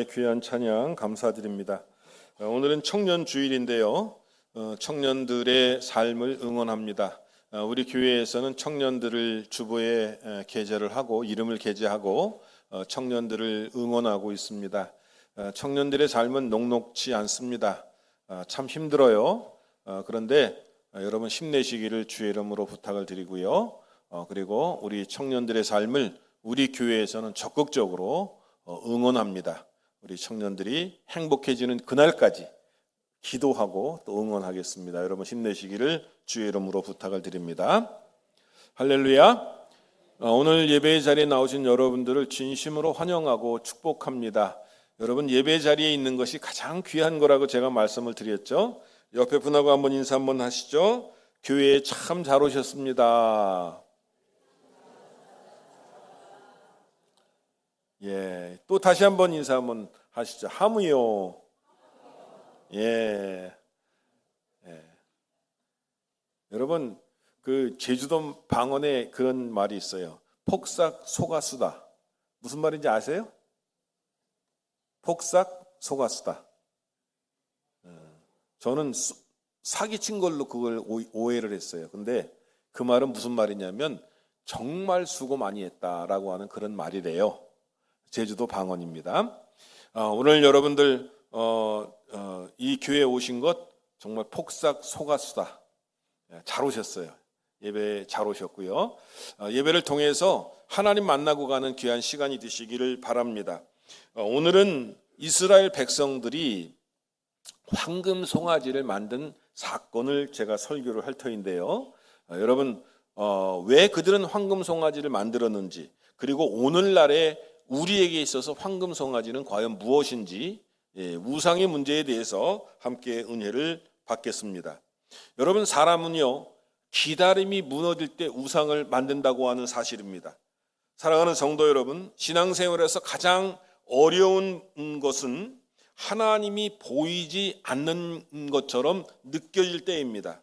귀한 찬양 감사드립니다. 오늘은 청년 주일인데요. 청년들의 삶을 응원합니다. 우리 교회에서는 청년들을 주보에 게재를 하고 이름을 게재하고 청년들을 응원하고 있습니다. 청년들의 삶은 녹록지 않습니다. 참 힘들어요. 그런데 여러분 힘내시기를 주의 이름으로 부탁을 드리고요. 그리고 우리 청년들의 삶을 우리 교회에서는 적극적으로 응원합니다. 우리 청년들이 행복해지는 그날까지 기도하고 또 응원하겠습니다. 여러분 힘내시기를 주의 이름으로 부탁을 드립니다. 할렐루야. 오늘 예배의 자리에 나오신 여러분들을 진심으로 환영하고 축복합니다. 여러분 예배 자리에 있는 것이 가장 귀한 거라고 제가 말씀을 드렸죠. 옆에 분하고 한번 인사 한번 하시죠. 교회에 참 잘 오셨습니다. 예, 또 다시 한번 인사 한번 하시죠. 하무요. 예. 여러분 그 제주도 방언에 그런 말이 있어요. 폭삭 소가수다. 무슨 말인지 아세요? 폭삭 소가수다. 저는 사기친 걸로 그걸 오해를 했어요. 근데 그 말은 무슨 말이냐면 정말 수고 많이 했다라고 하는 그런 말이래요. 제주도 방언입니다. 오늘 여러분들 이 교회에 오신 것 정말 폭삭 소가수다. 잘 오셨어요. 예배 잘 오셨고요. 예배를 통해서 하나님 만나고 가는 귀한 시간이 되시기를 바랍니다. 오늘은 이스라엘 백성들이 황금 송아지를 만든 사건을 제가 설교를 할 터인데요. 여러분 왜 그들은 황금 송아지를 만들었는지, 그리고 오늘날에 우리에게 있어서 황금 송아지는 과연 무엇인지, 우상의 문제에 대해서 함께 은혜를 받겠습니다. 여러분 사람은요 기다림이 무너질 때 우상을 만든다고 하는 사실입니다. 사랑하는 성도 여러분, 신앙생활에서 가장 어려운 것은 하나님이 보이지 않는 것처럼 느껴질 때입니다.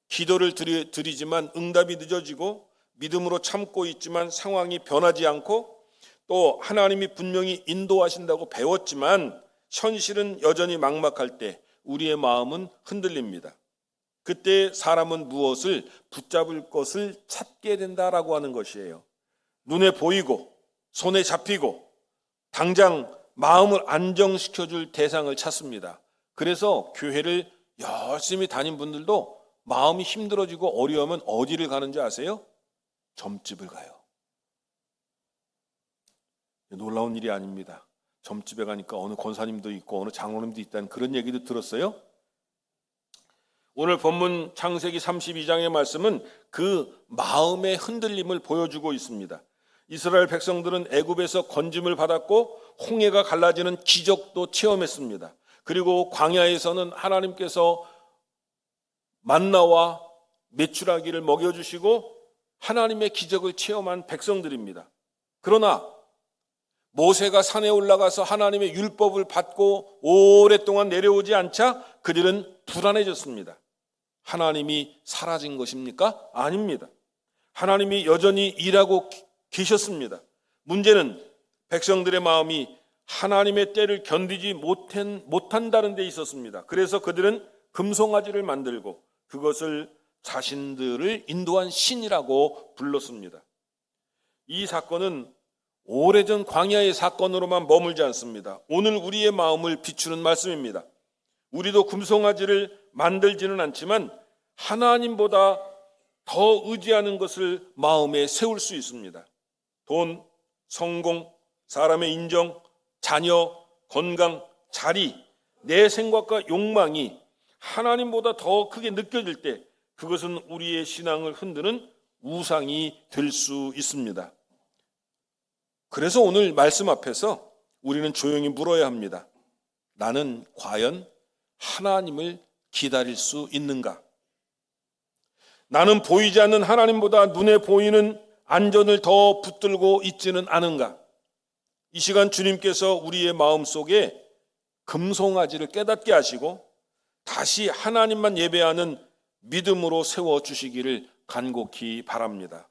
기도를 드리지만 응답이 늦어지고, 믿음으로 참고 있지만 상황이 변하지 않고, 또 하나님이 분명히 인도하신다고 배웠지만 현실은 여전히 막막할 때 우리의 마음은 흔들립니다. 그때 사람은 무엇을 붙잡을 것을 찾게 된다라고 하는 것이에요. 눈에 보이고 손에 잡히고 당장 마음을 안정시켜줄 대상을 찾습니다. 그래서 교회를 열심히 다닌 분들도 마음이 힘들어지고 어려우면 어디를 가는지 아세요? 점집을 가요. 놀라운 일이 아닙니다. 점집에 가니까 어느 권사님도 있고 어느 장로님도 있다는 그런 얘기도 들었어요. 오늘 본문 창세기 32장의 말씀은 그 마음의 흔들림을 보여주고 있습니다. 이스라엘 백성들은 애굽에서 건짐을 받았고 홍해가 갈라지는 기적도 체험했습니다. 그리고 광야에서는 하나님께서 만나와 메추라기를 먹여주시고 하나님의 기적을 체험한 백성들입니다. 그러나 모세가 산에 올라가서 하나님의 율법을 받고 오랫동안 내려오지 않자 그들은 불안해졌습니다. 하나님이 사라진 것입니까? 아닙니다. 하나님이 여전히 일하고 계셨습니다. 문제는 백성들의 마음이 하나님의 때를 견디지 못한다는 데 있었습니다. 그래서 그들은 금송아지를 만들고 그것을 자신들을 인도한 신이라고 불렀습니다. 이 사건은 오래전 광야의 사건으로만 머물지 않습니다. 오늘 우리의 마음을 비추는 말씀입니다. 우리도 금송아지를 만들지는 않지만 하나님보다 더 의지하는 것을 마음에 세울 수 있습니다. 돈, 성공, 사람의 인정, 자녀, 건강, 자리, 내 생각과 욕망이 하나님보다 더 크게 느껴질 때 그것은 우리의 신앙을 흔드는 우상이 될 수 있습니다. 그래서 오늘 말씀 앞에서 우리는 조용히 물어야 합니다. 나는 과연 하나님을 기다릴 수 있는가? 나는 보이지 않는 하나님보다 눈에 보이는 안전을 더 붙들고 있지는 않은가? 이 시간 주님께서 우리의 마음속에 금송아지를 깨닫게 하시고 다시 하나님만 예배하는 믿음으로 세워주시기를 간곡히 바랍니다.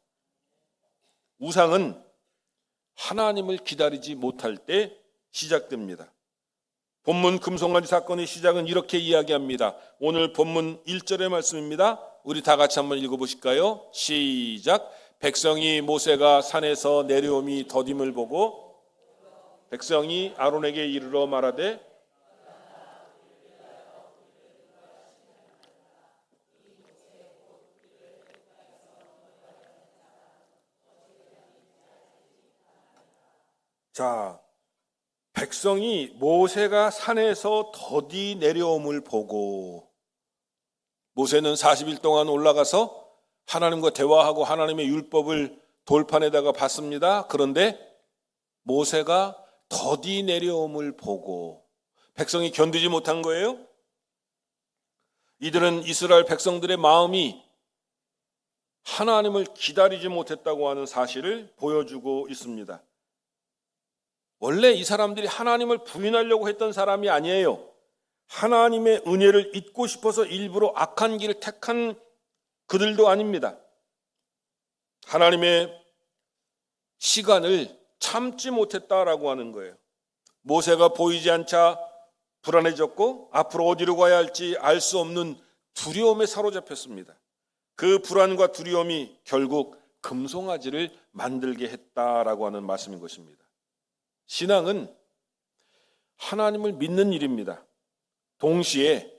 우상은 하나님을 기다리지 못할 때 시작됩니다. 본문 금송아지 사건의 시작은 이렇게 이야기합니다. 오늘 본문 1절의 말씀입니다. 우리 다 같이 한번 읽어보실까요? 시작. 백성이 모세가 산에서 내려옴이 더딤을 보고 백성이 아론에게 이르러 말하되 자, 백성이 모세가 산에서 더디 내려옴을 보고 모세는 40일 동안 올라가서 하나님과 대화하고 하나님의 율법을 돌판에다가 받습니다. 그런데 모세가 더디 내려옴을 보고 백성이 견디지 못한 거예요. 이들은 이스라엘 백성들의 마음이 하나님을 기다리지 못했다고 하는 사실을 보여주고 있습니다. 원래 이 사람들이 하나님을 부인하려고 했던 사람이 아니에요. 하나님의 은혜를 잊고 싶어서 일부러 악한 길을 택한 그들도 아닙니다. 하나님의 시간을 참지 못했다라고 하는 거예요. 모세가 보이지 않자 불안해졌고 앞으로 어디로 가야 할지 알 수 없는 두려움에 사로잡혔습니다. 그 불안과 두려움이 결국 금송아지를 만들게 했다라고 하는 말씀인 것입니다. 신앙은 하나님을 믿는 일입니다. 동시에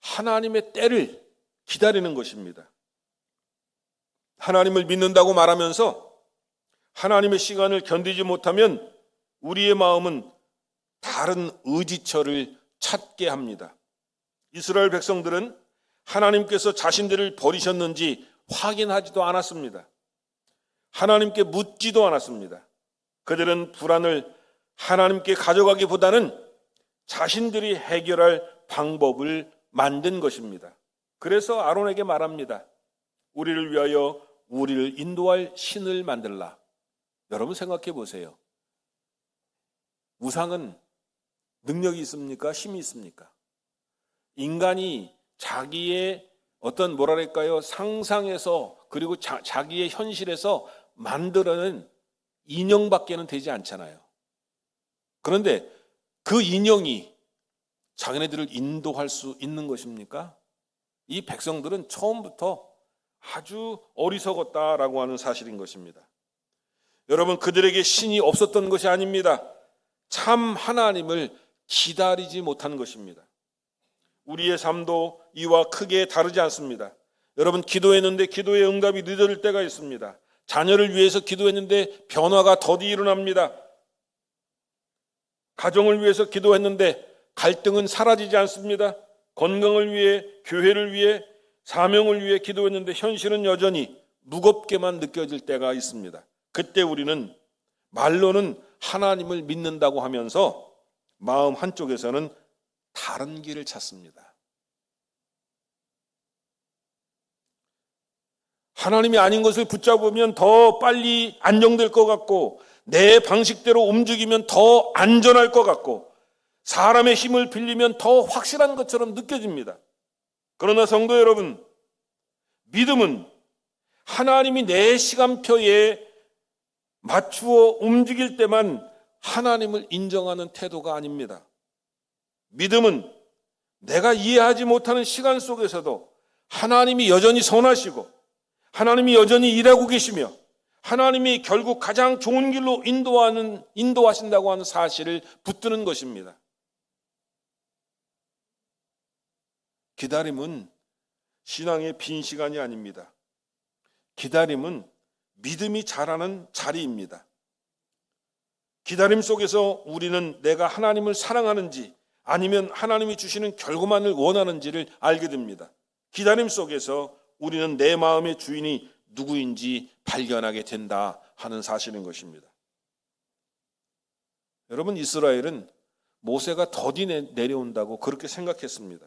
하나님의 때를 기다리는 것입니다. 하나님을 믿는다고 말하면서 하나님의 시간을 견디지 못하면 우리의 마음은 다른 의지처를 찾게 합니다. 이스라엘 백성들은 하나님께서 자신들을 버리셨는지 확인하지도 않았습니다. 하나님께 묻지도 않았습니다. 그들은 불안을 하나님께 가져가기보다는 자신들이 해결할 방법을 만든 것입니다. 그래서 아론에게 말합니다. 우리를 위하여 우리를 인도할 신을 만들라. 여러분 생각해 보세요. 우상은 능력이 있습니까? 힘이 있습니까? 인간이 자기의 어떤 뭐랄까요? 상상에서 그리고 자기의 현실에서 만들어낸 인형밖에는 되지 않잖아요. 그런데 그 인형이 자기네들을 인도할 수 있는 것입니까? 이 백성들은 처음부터 아주 어리석었다라고 하는 사실인 것입니다. 여러분, 그들에게 신이 없었던 것이 아닙니다. 참 하나님을 기다리지 못한 것입니다. 우리의 삶도 이와 크게 다르지 않습니다. 여러분, 기도했는데 기도의 응답이 늦어질 때가 있습니다. 자녀를 위해서 기도했는데 변화가 더디 일어납니다. 가정을 위해서 기도했는데 갈등은 사라지지 않습니다. 건강을 위해, 교회를 위해, 사명을 위해 기도했는데 현실은 여전히 무겁게만 느껴질 때가 있습니다. 그때 우리는 말로는 하나님을 믿는다고 하면서 마음 한쪽에서는 다른 길을 찾습니다. 하나님이 아닌 것을 붙잡으면 더 빨리 안정될 것 같고 내 방식대로 움직이면 더 안전할 것 같고 사람의 힘을 빌리면 더 확실한 것처럼 느껴집니다. 그러나 성도 여러분, 믿음은 하나님이 내 시간표에 맞추어 움직일 때만 하나님을 인정하는 태도가 아닙니다. 믿음은 내가 이해하지 못하는 시간 속에서도 하나님이 여전히 선하시고 하나님이 여전히 일하고 계시며 하나님이 결국 가장 좋은 길로 인도하신다고 하는 사실을 붙드는 것입니다. 기다림은 신앙의 빈 시간이 아닙니다. 기다림은 믿음이 자라는 자리입니다. 기다림 속에서 우리는 내가 하나님을 사랑하는지 아니면 하나님이 주시는 결과만을 원하는지를 알게 됩니다. 기다림 속에서 우리는 내 마음의 주인이 누구인지 발견하게 된다 하는 사실인 것입니다. 여러분, 이스라엘은 모세가 더디 내려온다고 그렇게 생각했습니다.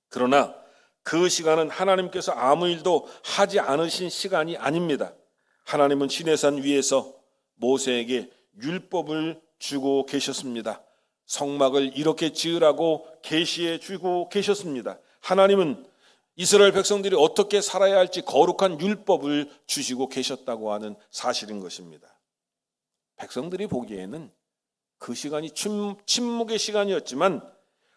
그러나 그 시간은 하나님께서 아무 일도 하지 않으신 시간이 아닙니다. 하나님은 시내산 위에서 모세에게 율법을 주고 계셨습니다. 성막을 이렇게 지으라고 계시해 주고 계셨습니다. 하나님은 이스라엘 백성들이 어떻게 살아야 할지 거룩한 율법을 주시고 계셨다고 하는 사실인 것입니다. 백성들이 보기에는 그 시간이 침묵의 시간이었지만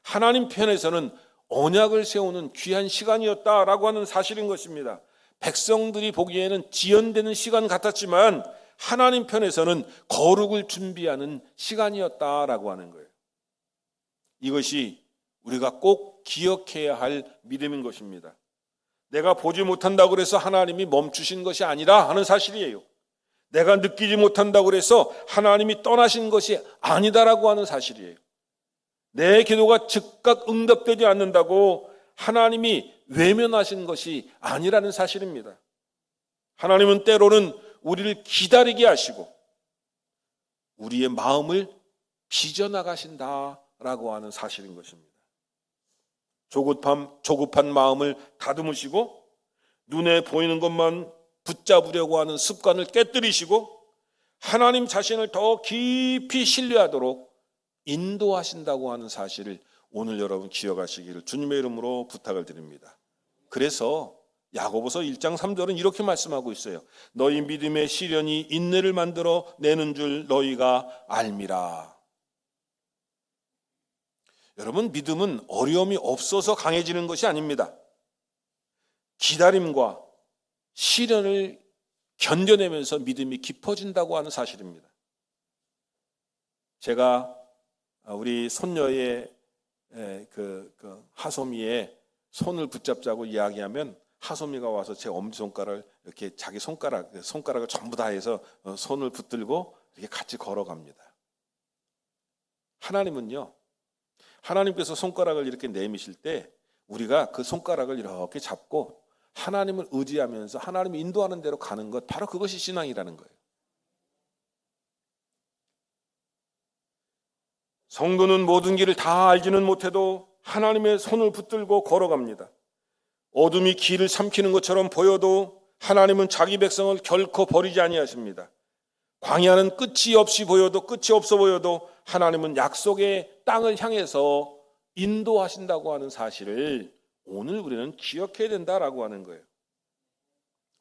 하나님 편에서는 언약을 세우는 귀한 시간이었다라고 하는 사실인 것입니다. 백성들이 보기에는 지연되는 시간 같았지만 하나님 편에서는 거룩을 준비하는 시간이었다라고 하는 거예요. 이것이 우리가 꼭 기억해야 할 믿음인 것입니다. 내가 보지 못한다고 해서 하나님이 멈추신 것이 아니라 하는 사실이에요. 내가 느끼지 못한다고 해서 하나님이 떠나신 것이 아니다라고 하는 사실이에요. 내 기도가 즉각 응답되지 않는다고 하나님이 외면하신 것이 아니라는 사실입니다. 하나님은 때로는 우리를 기다리게 하시고 우리의 마음을 빚어나가신다라고 하는 사실인 것입니다. 조급한 마음을 다듬으시고 눈에 보이는 것만 붙잡으려고 하는 습관을 깨뜨리시고 하나님 자신을 더 깊이 신뢰하도록 인도하신다고 하는 사실을 오늘 여러분 기억하시기를 주님의 이름으로 부탁을 드립니다. 그래서 야고보서 1장 3절은 이렇게 말씀하고 있어요. 너희 믿음의 시련이 인내를 만들어 내는 줄 너희가 알미라. 여러분, 믿음은 어려움이 없어서 강해지는 것이 아닙니다. 기다림과 시련을 견뎌내면서 믿음이 깊어진다고 하는 사실입니다. 제가 우리 손녀의 하소미의 손을 붙잡자고 이야기하면 하소미가 와서 제 엄지손가락을 이렇게 자기 손가락을 전부 다 해서 손을 붙들고 이렇게 같이 걸어갑니다. 하나님은요, 하나님께서 손가락을 이렇게 내미실 때 우리가 그 손가락을 이렇게 잡고 하나님을 의지하면서 하나님이 인도하는 대로 가는 것, 바로 그것이 신앙이라는 거예요. 성도는 모든 길을 다 알지는 못해도 하나님의 손을 붙들고 걸어갑니다. 어둠이 길을 삼키는 것처럼 보여도 하나님은 자기 백성을 결코 버리지 아니하십니다. 광야는 끝이 없이 보여도 끝이 없어 보여도 하나님은 약속의 땅을 향해서 인도하신다고 하는 사실을 오늘 우리는 기억해야 된다라고 하는 거예요.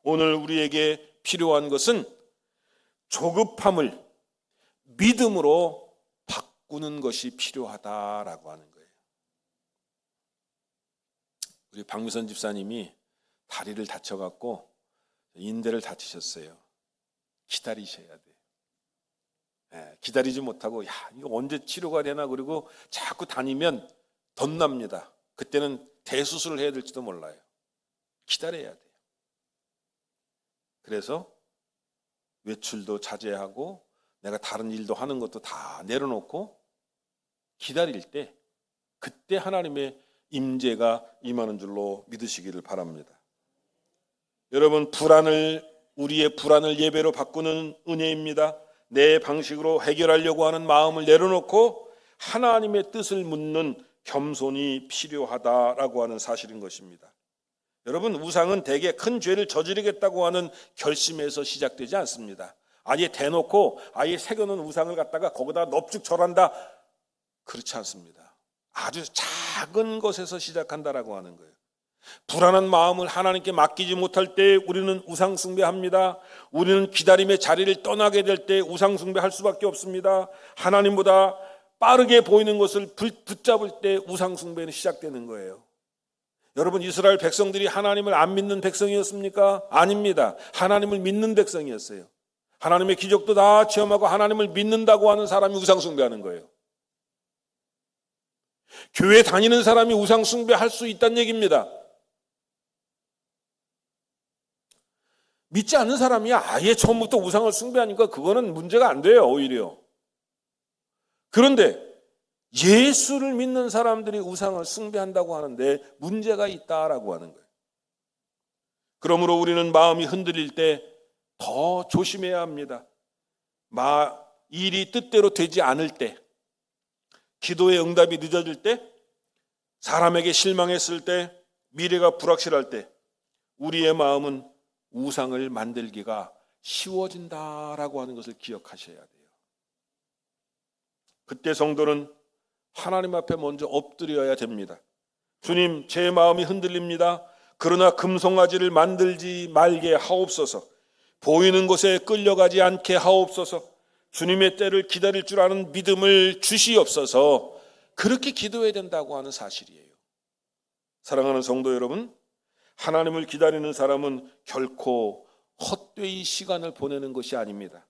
오늘 우리에게 필요한 것은 조급함을 믿음으로 바꾸는 것이 필요하다라고 하는 거예요. 우리 박미선 집사님이 다리를 다쳐갖고 인대를 다치셨어요. 기다리셔야 돼요. 기다리지 못하고 이거 언제 치료가 되나 그리고 자꾸 다니면 덧납니다. 그때는 대수술을 해야 될지도 몰라요. 기다려야 돼요. 그래서 외출도 자제하고 내가 다른 일도 하는 것도 다 내려놓고 기다릴 때 그때 하나님의 임재가 임하는 줄로 믿으시기를 바랍니다. 여러분, 우리의 불안을 예배로 바꾸는 은혜입니다. 내 방식으로 해결하려고 하는 마음을 내려놓고 하나님의 뜻을 묻는 겸손이 필요하다라고 하는 사실인 것입니다. 여러분, 우상은 대개 큰 죄를 저지르겠다고 하는 결심에서 시작되지 않습니다. 아예 대놓고 아예 새겨놓은 우상을 갖다가 거기다 넙죽 절한다, 그렇지 않습니다. 아주 작은 것에서 시작한다라고 하는 거예요. 불안한 마음을 하나님께 맡기지 못할 때 우리는 우상 숭배합니다. 우리는 기다림의 자리를 떠나게 될 때 우상 숭배할 수밖에 없습니다. 하나님보다 빠르게 보이는 것을 붙잡을 때 우상 숭배는 시작되는 거예요. 여러분, 이스라엘 백성들이 하나님을 안 믿는 백성이었습니까? 아닙니다. 하나님을 믿는 백성이었어요. 하나님의 기적도 다 체험하고 하나님을 믿는다고 하는 사람이 우상 숭배하는 거예요. 교회 다니는 사람이 우상 숭배할 수 있다는 얘기입니다. 믿지 않는 사람이 아예 처음부터 우상을 숭배하니까 그거는 문제가 안 돼요, 오히려. 그런데 예수를 믿는 사람들이 우상을 숭배한다고 하는데 문제가 있다라고 하는 거예요. 그러므로 우리는 마음이 흔들릴 때 더 조심해야 합니다. 일이 뜻대로 되지 않을 때, 기도의 응답이 늦어질 때, 사람에게 실망했을 때, 미래가 불확실할 때 우리의 마음은 우상을 만들기가 쉬워진다라고 하는 것을 기억하셔야 돼요. 그때 성도는 하나님 앞에 먼저 엎드려야 됩니다. 주님, 제 마음이 흔들립니다. 그러나 금송아지를 만들지 말게 하옵소서. 보이는 곳에 끌려가지 않게 하옵소서. 주님의 때를 기다릴 줄 아는 믿음을 주시옵소서. 그렇게 기도해야 된다고 하는 사실이에요. 사랑하는 성도 여러분, 하나님을 기다리는 사람은 결코 헛되이 시간을 보내는 것이 아닙니다.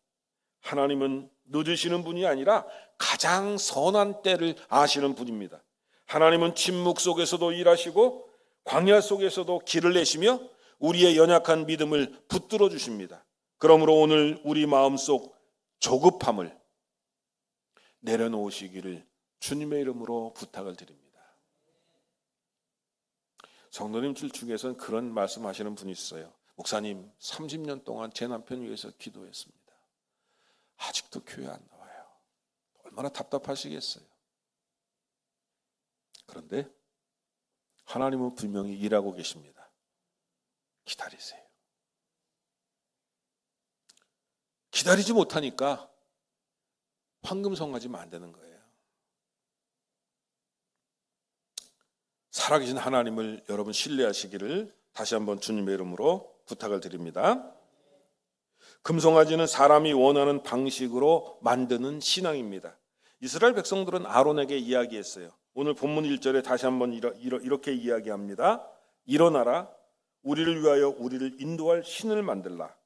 하나님은 늦으시는 분이 아니라 가장 선한 때를 아시는 분입니다. 하나님은 침묵 속에서도 일하시고 광야 속에서도 길을 내시며 우리의 연약한 믿음을 붙들어 주십니다. 그러므로 오늘 우리 마음속 조급함을 내려놓으시기를 주님의 이름으로 부탁을 드립니다. 성도님들 중에서는 그런 말씀하시는 분이 있어요. 목사님, 30년 동안 제 남편 위해서 기도했습니다. 아직도 교회 안 나와요. 얼마나 답답하시겠어요. 그런데 하나님은 분명히 일하고 계십니다. 기다리세요. 기다리지 못하니까 황금성가지면 안 되는 거예요. 살아계신 하나님을 여러분 신뢰하시기를 다시 한번 주님의 이름으로 부탁을 드립니다. 금송아지는 사람이 원하는 방식으로 만드는 신앙입니다. 이스라엘 백성들은 아론에게 이야기했어요. 오늘 본문 1절에 다시 한번 이렇게 이야기합니다. 일어나라, 우리를 위하여 우리를 인도할 신을 만들라.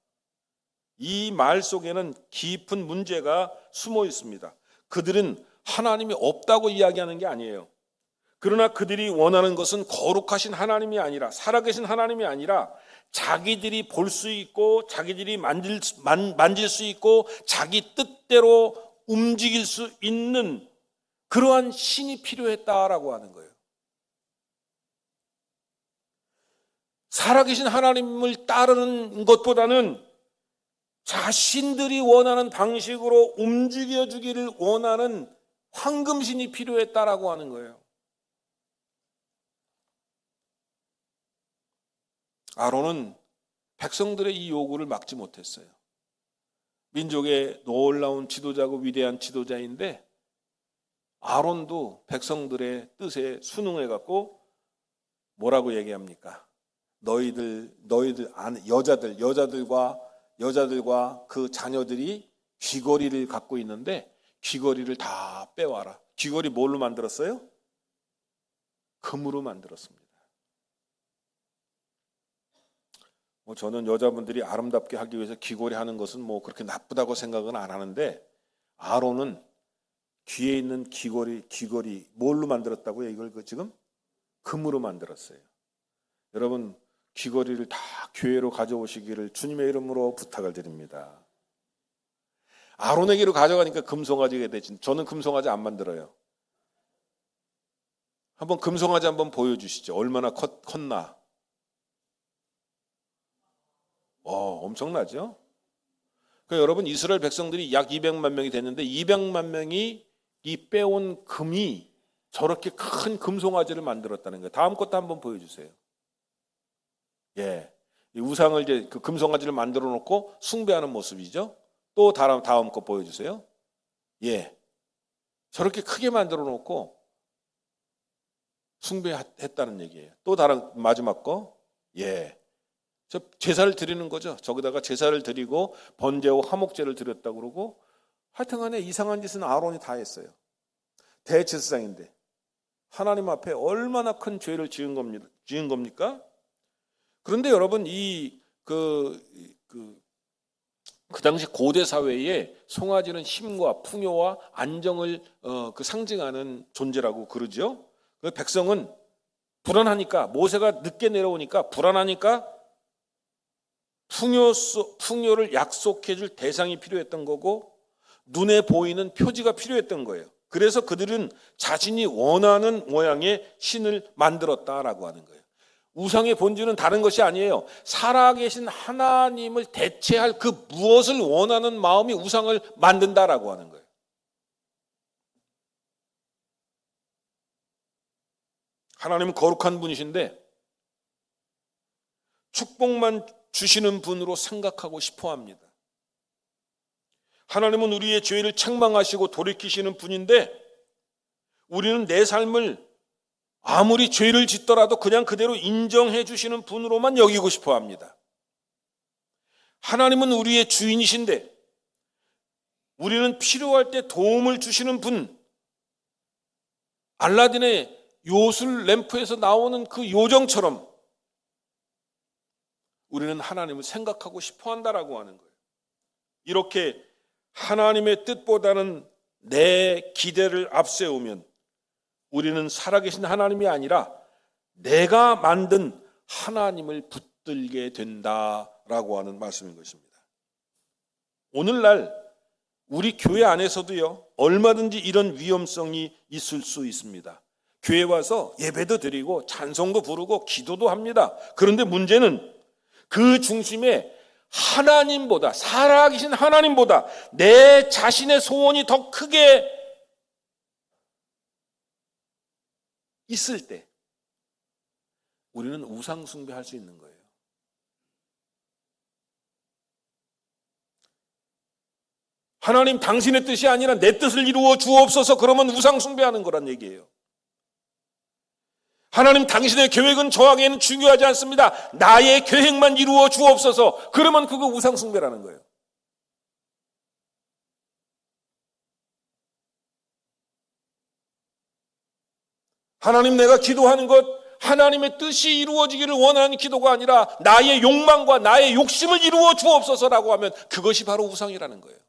이 말 속에는 깊은 문제가 숨어 있습니다. 그들은 하나님이 없다고 이야기하는 게 아니에요. 그러나 그들이 원하는 것은 거룩하신 하나님이 아니라, 살아계신 하나님이 아니라 자기들이 볼 수 있고 자기들이 만질 수 있고 자기 뜻대로 움직일 수 있는 그러한 신이 필요했다라고 하는 거예요. 살아계신 하나님을 따르는 것보다는 자신들이 원하는 방식으로 움직여주기를 원하는 황금신이 필요했다라고 하는 거예요. 아론은 백성들의 이 요구를 막지 못했어요. 민족의 놀라운 지도자고 위대한 지도자인데 아론도 백성들의 뜻에 순응해갖고 뭐라고 얘기합니까? 너희들 여자들과 그 자녀들이 귀걸이를 갖고 있는데 귀걸이를 다 빼와라. 귀걸이 뭘로 만들었어요? 금으로 만들었습니다. 저는 여자분들이 아름답게 하기 위해서 귀걸이 하는 것은 그렇게 나쁘다고 생각은 안 하는데 아론은 귀에 있는 귀걸이 뭘로 만들었다고요? 이걸 지금 금으로 만들었어요. 여러분 귀걸이를 다 교회로 가져오시기를 주님의 이름으로 부탁을 드립니다. 아론에게로 가져가니까 금송아지가 되지. 저는 금송아지 안 만들어요. 한번 금송아지 한번 보여주시죠. 얼마나 컸나. 엄청나죠? 그러니까 여러분 이스라엘 백성들이 약 200만 명이 됐는데 200만 명이 이 빼온 금이 저렇게 큰 금송아지를 만들었다는 거예요. 다음 것도 한번 보여주세요. 이 우상을 이제 그 금송아지를 만들어 놓고 숭배하는 모습이죠. 또 다음 거 보여주세요. 저렇게 크게 만들어 놓고 숭배했다는 얘기예요. 또 마지막 거. 저 제사를 드리는 거죠. 저기다가 제사를 드리고 번제와 화목제를 드렸다고 그러고 하여튼간에 이상한 짓은 아론이 다 했어요. 대제사장인데 하나님 앞에 얼마나 큰 죄를 지은 겁니까? 그런데 여러분 그 당시 고대 사회에 송아지는 힘과 풍요와 안정을 상징하는 존재라고 그러죠. 그 백성은 불안하니까 모세가 늦게 내려오니까 불안하니까 풍요를 약속해 줄 대상이 필요했던 거고 눈에 보이는 표지가 필요했던 거예요. 그래서 그들은 자신이 원하는 모양의 신을 만들었다라고 하는 거예요. 우상의 본질은 다른 것이 아니에요. 살아계신 하나님을 대체할 그 무엇을 원하는 마음이 우상을 만든다라고 하는 거예요. 하나님은 거룩한 분이신데 축복만 주시는 분으로 생각하고 싶어 합니다. 하나님은 우리의 죄를 책망하시고 돌이키시는 분인데 우리는 내 삶을 아무리 죄를 짓더라도 그냥 그대로 인정해 주시는 분으로만 여기고 싶어 합니다. 하나님은 우리의 주인이신데 우리는 필요할 때 도움을 주시는 분, 알라딘의 요술 램프에서 나오는 그 요정처럼 우리는 하나님을 생각하고 싶어 한다라고 하는 거예요. 이렇게 하나님의 뜻보다는 내 기대를 앞세우면 우리는 살아계신 하나님이 아니라 내가 만든 하나님을 붙들게 된다라고 하는 말씀인 것입니다. 오늘날 우리 교회 안에서도요, 얼마든지 이런 위험성이 있을 수 있습니다. 교회 와서 예배도 드리고 찬송도 부르고 기도도 합니다. 그런데 문제는 그 중심에 하나님보다, 살아계신 하나님보다 내 자신의 소원이 더 크게 있을 때 우리는 우상 숭배할 수 있는 거예요. 하나님 당신의 뜻이 아니라 내 뜻을 이루어 주옵소서, 그러면 우상 숭배하는 거란 얘기예요. 하나님 당신의 계획은 저에게는 중요하지 않습니다. 나의 계획만 이루어 주옵소서, 그러면 그거 우상 숭배라는 거예요. 하나님 내가 기도하는 것, 하나님의 뜻이 이루어지기를 원하는 기도가 아니라 나의 욕망과 나의 욕심을 이루어 주옵소서라고 하면 그것이 바로 우상이라는 거예요.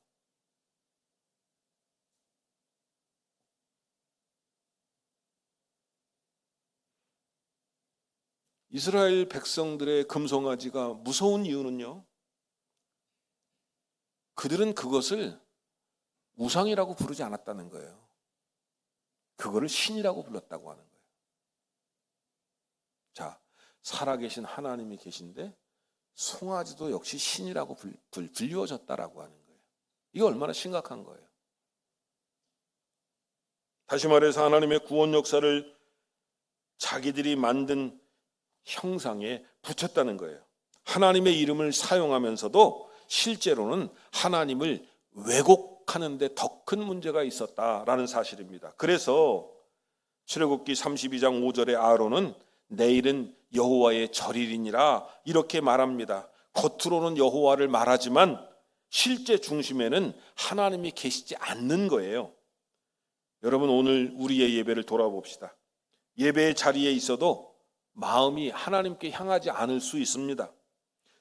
이스라엘 백성들의 금송아지가 무서운 이유는요, 그들은 그것을 우상이라고 부르지 않았다는 거예요. 그거를 신이라고 불렀다고 하는 거예요. 자, 살아계신 하나님이 계신데 송아지도 역시 신이라고 불리워졌다라고 하는 거예요. 이게 얼마나 심각한 거예요. 다시 말해서 하나님의 구원 역사를 자기들이 만든 형상에 붙였다는 거예요. 하나님의 이름을 사용하면서도 실제로는 하나님을 왜곡하는 데 더 큰 문제가 있었다라는 사실입니다. 그래서 출애굽기 32장 5절에 아론은 내일은 여호와의 절일이니라 이렇게 말합니다. 겉으로는 여호와를 말하지만 실제 중심에는 하나님이 계시지 않는 거예요. 여러분, 오늘 우리의 예배를 돌아봅시다. 예배의 자리에 있어도 마음이 하나님께 향하지 않을 수 있습니다.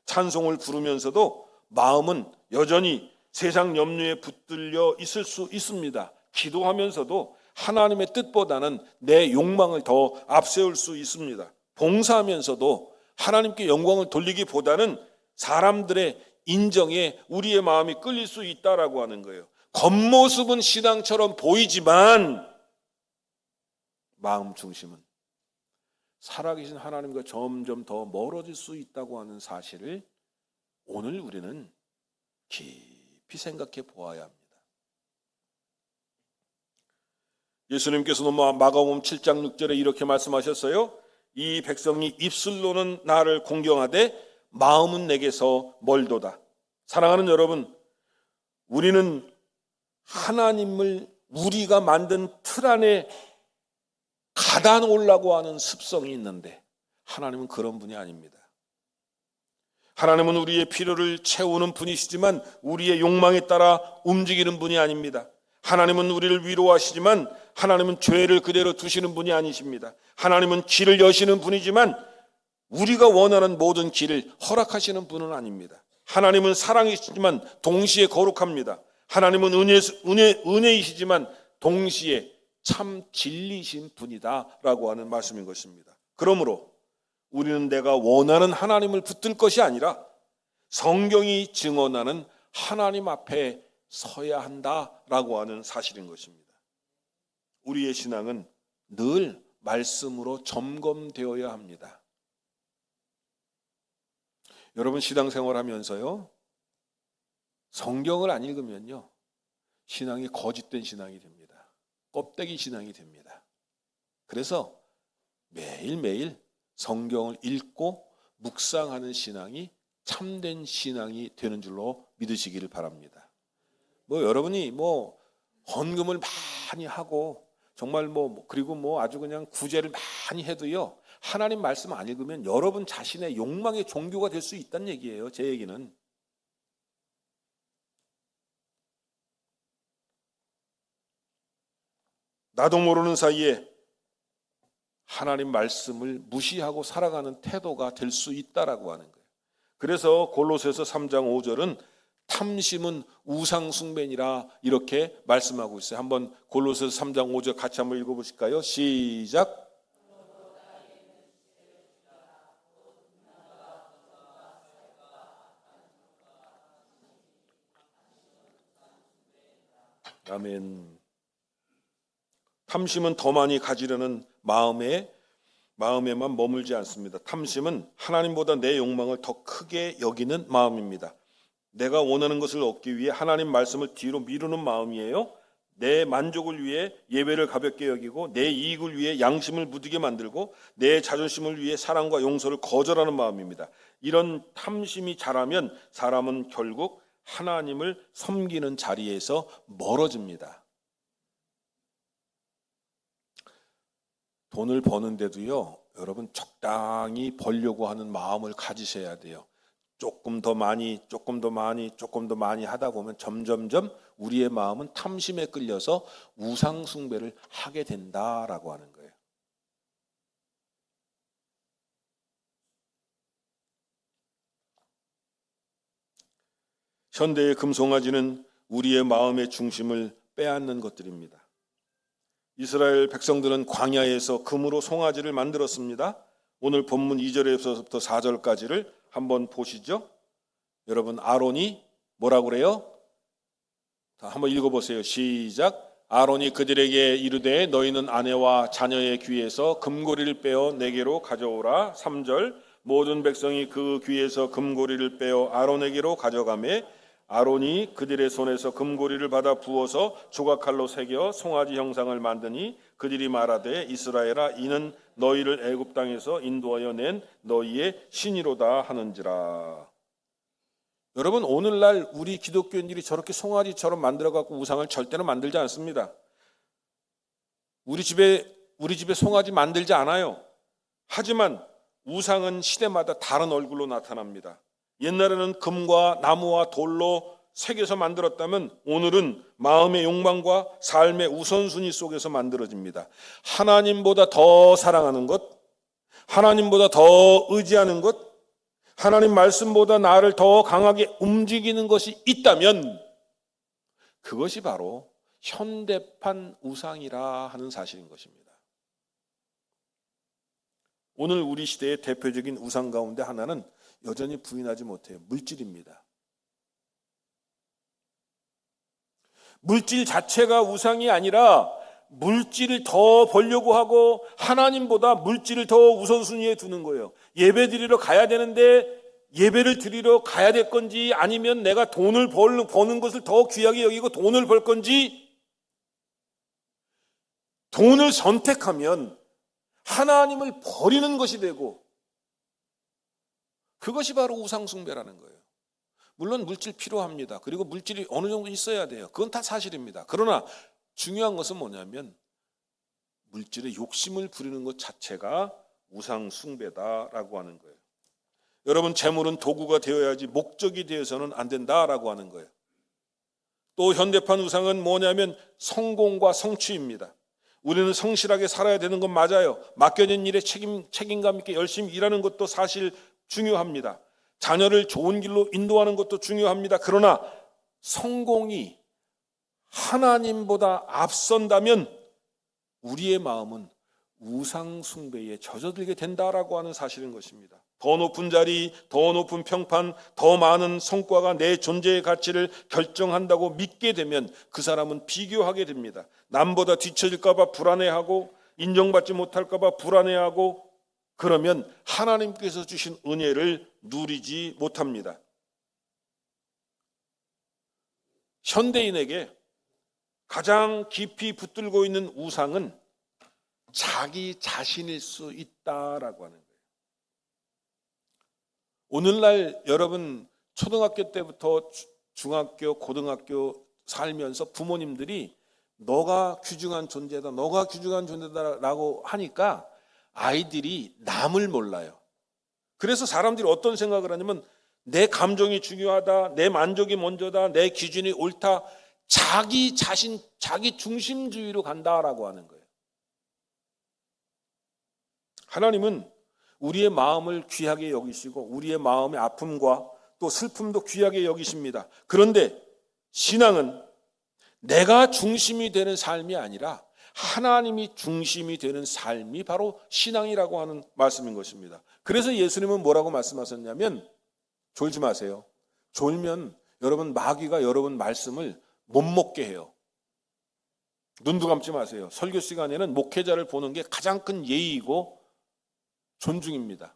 찬송을 부르면서도 마음은 여전히 세상 염려에 붙들려 있을 수 있습니다. 기도하면서도 하나님의 뜻보다는 내 욕망을 더 앞세울 수 있습니다. 봉사하면서도 하나님께 영광을 돌리기보다는 사람들의 인정에 우리의 마음이 끌릴 수 있다라고 하는 거예요. 겉모습은 신앙처럼 보이지만 마음 중심은 살아계신 하나님과 점점 더 멀어질 수 있다고 하는 사실을 오늘 우리는 깊이 생각해 보아야 합니다. 예수님께서는 마가복음 7장 6절에 이렇게 말씀하셨어요. 이 백성이 입술로는 나를 공경하되 마음은 내게서 멀도다. 사랑하는 여러분, 우리는 하나님을 우리가 만든 틀 안에 가다 놓으려고 하는 습성이 있는데 하나님은 그런 분이 아닙니다. 하나님은 우리의 필요를 채우는 분이시지만 우리의 욕망에 따라 움직이는 분이 아닙니다. 하나님은 우리를 위로하시지만 하나님은 죄를 그대로 두시는 분이 아니십니다. 하나님은 길을 여시는 분이지만 우리가 원하는 모든 길을 허락하시는 분은 아닙니다. 하나님은 사랑이시지만 동시에 거룩합니다. 하나님은 은혜이시지만 동시에 참 진리신 분이다라고 하는 말씀인 것입니다. 그러므로 우리는 내가 원하는 하나님을 붙들 것이 아니라 성경이 증언하는 하나님 앞에 서야 한다라고 하는 사실인 것입니다. 우리의 신앙은 늘 말씀으로 점검되어야 합니다. 여러분, 신앙생활 하면서요, 성경을 안 읽으면요, 신앙이 거짓된 신앙이 됩니다. 껍데기 신앙이 됩니다. 그래서 매일매일 성경을 읽고 묵상하는 신앙이 참된 신앙이 되는 줄로 믿으시기를 바랍니다. 여러분이 헌금을 많이 하고 정말 그리고 아주 그냥 구제를 많이 해도요, 하나님 말씀 안 읽으면 여러분 자신의 욕망의 종교가 될 수 있다는 얘기예요. 제 얘기는. 나도 모르는 사이에 하나님 말씀을 무시하고 살아가는 태도가 될 수 있다라고 하는 거예요. 그래서 골로새서 3장 5절은 탐심은 우상 숭배니라 이렇게 말씀하고 있어요. 한번 골로새서 3장 5절 같이 한번 읽어보실까요? 시작. 아멘. 탐심은 더 많이 가지려는 마음에만 머물지 않습니다. 탐심은 하나님보다 내 욕망을 더 크게 여기는 마음입니다. 내가 원하는 것을 얻기 위해 하나님 말씀을 뒤로 미루는 마음이에요. 내 만족을 위해 예배를 가볍게 여기고 내 이익을 위해 양심을 무디게 만들고 내 자존심을 위해 사랑과 용서를 거절하는 마음입니다. 이런 탐심이 자라면 사람은 결국 하나님을 섬기는 자리에서 멀어집니다. 돈을 버는데도요, 여러분 적당히 벌려고 하는 마음을 가지셔야 돼요. 조금 더 많이 하다 보면 점점점 우리의 마음은 탐심에 끌려서 우상 숭배를 하게 된다라고 하는 거예요. 현대의 금송아지는 우리의 마음의 중심을 빼앗는 것들입니다. 이스라엘 백성들은 광야에서 금으로 송아지를 만들었습니다. 오늘 본문 2절에서부터 4절까지를 한번 보시죠. 여러분, 아론이 뭐라고 그래요? 한번 읽어보세요. 시작. 아론이 그들에게 이르되 너희는 아내와 자녀의 귀에서 금고리를 빼어 내게로 가져오라. 3절. 모든 백성이 그 귀에서 금고리를 빼어 아론에게로 가져가매 아론이 그들의 손에서 금고리를 받아 부어서 조각칼로 새겨 송아지 형상을 만드니 그들이 말하되 이스라엘아 이는 너희를 애굽 땅에서 인도하여 낸 너희의 신이로다 하는지라. 여러분, 오늘날 우리 기독교인들이 저렇게 송아지처럼 만들어 갖고 우상을 절대로 만들지 않습니다. 우리 집에 송아지 만들지 않아요. 하지만 우상은 시대마다 다른 얼굴로 나타납니다. 옛날에는 금과 나무와 돌로 새겨서 만들었다면 오늘은 마음의 욕망과 삶의 우선순위 속에서 만들어집니다. 하나님보다 더 사랑하는 것, 하나님보다 더 의지하는 것, 하나님 말씀보다 나를 더 강하게 움직이는 것이 있다면 그것이 바로 현대판 우상이라 하는 사실인 것입니다. 오늘 우리 시대의 대표적인 우상 가운데 하나는 여전히 부인하지 못해요. 물질입니다. 물질 자체가 우상이 아니라 물질을 더 벌려고 하고 하나님보다 물질을 더 우선순위에 두는 거예요. 예배 드리러 가야 되는데 예배를 드리러 가야 될 건지 아니면 내가 돈을 버는 것을 더 귀하게 여기고 돈을 벌 건지, 돈을 선택하면 하나님을 버리는 것이 되고 그것이 바로 우상숭배라는 거예요. 물론 물질 필요합니다. 그리고 물질이 어느 정도 있어야 돼요. 그건 다 사실입니다. 그러나 중요한 것은 뭐냐면 물질의 욕심을 부리는 것 자체가 우상숭배다라고 하는 거예요. 여러분, 재물은 도구가 되어야지 목적이 되어서는 안 된다라고 하는 거예요. 또 현대판 우상은 뭐냐면 성공과 성취입니다. 우리는 성실하게 살아야 되는 건 맞아요. 맡겨진 일에 책임감 있게 열심히 일하는 것도 사실 중요합니다. 자녀를 좋은 길로 인도하는 것도 중요합니다. 그러나 성공이 하나님보다 앞선다면 우리의 마음은 우상 숭배에 젖어들게 된다라고 하는 사실인 것입니다. 더 높은 자리, 더 높은 평판, 더 많은 성과가 내 존재의 가치를 결정한다고 믿게 되면 그 사람은 비교하게 됩니다. 남보다 뒤처질까 봐 불안해하고 인정받지 못할까 봐 불안해하고 그러면 하나님께서 주신 은혜를 누리지 못합니다. 현대인에게 가장 깊이 붙들고 있는 우상은 자기 자신일 수 있다라고 하는 거예요. 오늘날 여러분 초등학교 때부터 중학교, 고등학교 살면서 부모님들이 너가 귀중한 존재다, 너가 귀중한 존재다라고 하니까 아이들이 남을 몰라요. 그래서 사람들이 어떤 생각을 하냐면 내 감정이 중요하다, 내 만족이 먼저다, 내 기준이 옳다. 자기 자신, 자기 중심주의로 간다라고 하는 거예요. 하나님은 우리의 마음을 귀하게 여기시고 우리의 마음의 아픔과 또 슬픔도 귀하게 여기십니다. 그런데 신앙은 내가 중심이 되는 삶이 아니라 하나님이 중심이 되는 삶이 바로 신앙이라고 하는 말씀인 것입니다. 그래서 예수님은 뭐라고 말씀하셨냐면 졸지 마세요. 졸면 여러분 마귀가 여러분 말씀을 못 먹게 해요. 눈도 감지 마세요. 설교 시간에는 목회자를 보는 게 가장 큰 예의이고 존중입니다.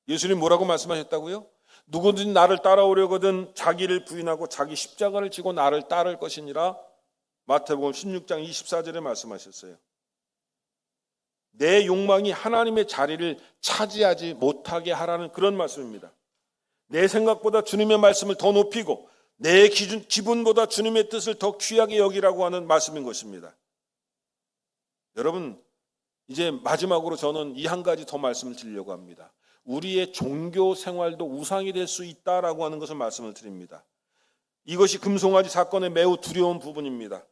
예수님 뭐라고 말씀하셨다고요? 누구든지 나를 따라오려거든 자기를 부인하고 자기 십자가를 지고 나를 따를 것이니라. 마태복음 16장 24절에 말씀하셨어요. 내 욕망이 하나님의 자리를 차지하지 못하게 하라는 그런 말씀입니다. 내 생각보다 주님의 말씀을 더 높이고 내 기분보다 주님의 뜻을 더 귀하게 여기라고 하는 말씀인 것입니다. 여러분, 이제 마지막으로 저는 이 한 가지 더 말씀을 드리려고 합니다. 우리의 종교 생활도 우상이 될 수 있다라고 하는 것을 말씀을 드립니다. 이것이 금송아지 사건의 매우 두려운 부분입니다.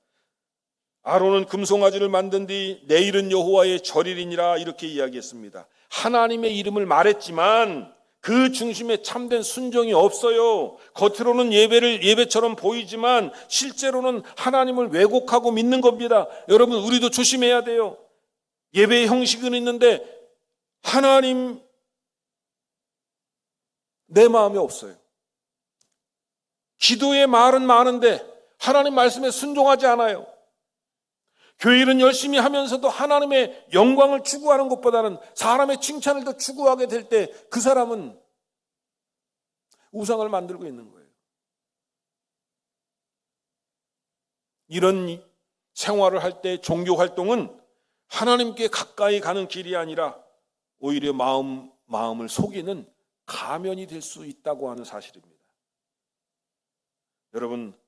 아론은 금송아지를 만든 뒤 내일은 여호와의 절일이니라 이렇게 이야기했습니다. 하나님의 이름을 말했지만 그 중심에 참된 순종이 없어요. 겉으로는 예배처럼 보이지만 실제로는 하나님을 왜곡하고 믿는 겁니다. 여러분, 우리도 조심해야 돼요. 예배의 형식은 있는데 하나님 내 마음에 없어요. 기도의 말은 많은데 하나님 말씀에 순종하지 않아요. 교회 일은 열심히 하면서도 하나님의 영광을 추구하는 것보다는 사람의 칭찬을 더 추구하게 될 때 그 사람은 우상을 만들고 있는 거예요. 이런 생활을 할 때 종교 활동은 하나님께 가까이 가는 길이 아니라 오히려 마음을 속이는 가면이 될 수 있다고 하는 사실입니다. 여러분,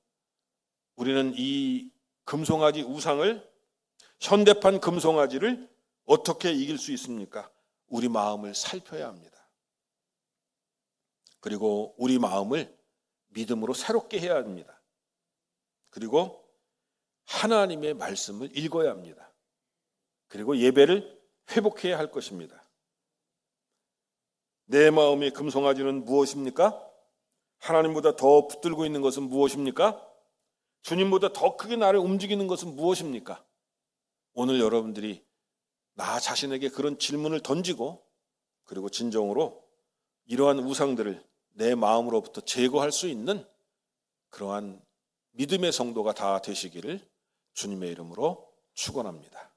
우리는 이 금송아지 우상을, 현대판 금송아지를 어떻게 이길 수 있습니까? 우리 마음을 살펴야 합니다. 그리고 우리 마음을 믿음으로 새롭게 해야 합니다. 그리고 하나님의 말씀을 읽어야 합니다. 그리고 예배를 회복해야 할 것입니다. 내 마음의 금송아지는 무엇입니까? 하나님보다 더 붙들고 있는 것은 무엇입니까? 주님보다 더 크게 나를 움직이는 것은 무엇입니까? 오늘 여러분들이 나 자신에게 그런 질문을 던지고 그리고 진정으로 이러한 우상들을 내 마음으로부터 제거할 수 있는 그러한 믿음의 성도가 다 되시기를 주님의 이름으로 축원합니다.